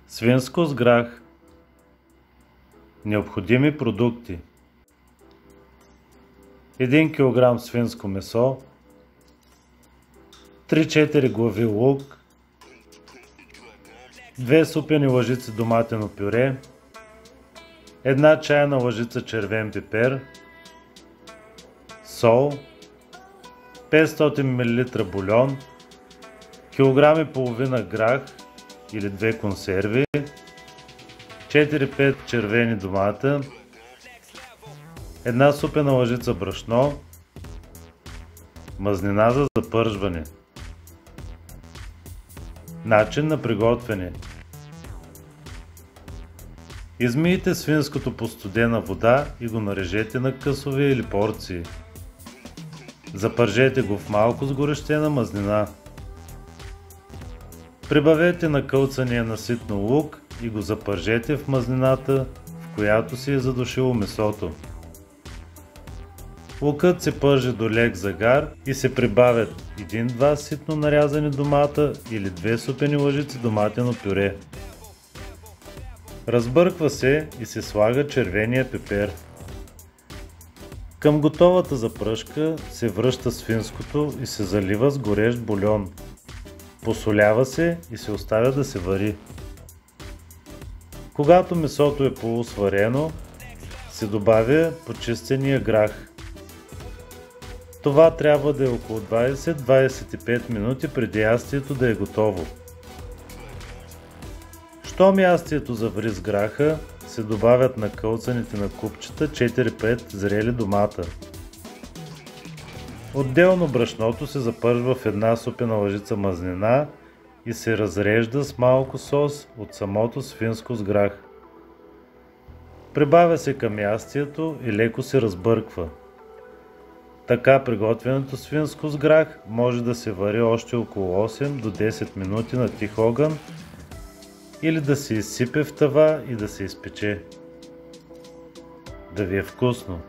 Свинско с грах. Необходими продукти: 1 кг свинско месо, 3-4 глави лук, 2 супени лъжици доматено пюре, 1 чайна лъжица червен пипер, сол, 500 мл бульон, килограм и половина грах или 2 консерви, 4-5 червени домата, 1 супена лъжица брашно, мазнина за запържване. Начин на приготвяне: измийте свинското по студена вода и го нарежете на късове или порции. Запържете го в малко сгорещена мазнина. Прибавете накълцания на ситно лук и го запържете в мазнината, в която се е задушило месото. Лукът се пържи до лек загар и се прибавят 1-2 ситно нарязани домата или 2 супени лъжици доматено пюре. Разбърква се и се слага червения пипер. Към готовата запръшка се връща свинското и се залива с горещ бульон. Посолява се и се оставя да се вари. Когато месото е полусварено, се добавя почистения грах. Това трябва да е около 20-25 минути преди ястието да е готово. Щом ястието завари с граха, се добавят накълцаните на купчета 4-5 зрели домата. Отделно брашното се запържва в 1 супена лъжица мазнина и се разрежда с малко сос от самото свинско с грах. Прибавя се към ястието и леко се разбърква. Така приготвеното свинско с грах може да се вари още около 8 до 10 минути на тих огън или да се изсипе в тава и да се изпече. Да ви е вкусно!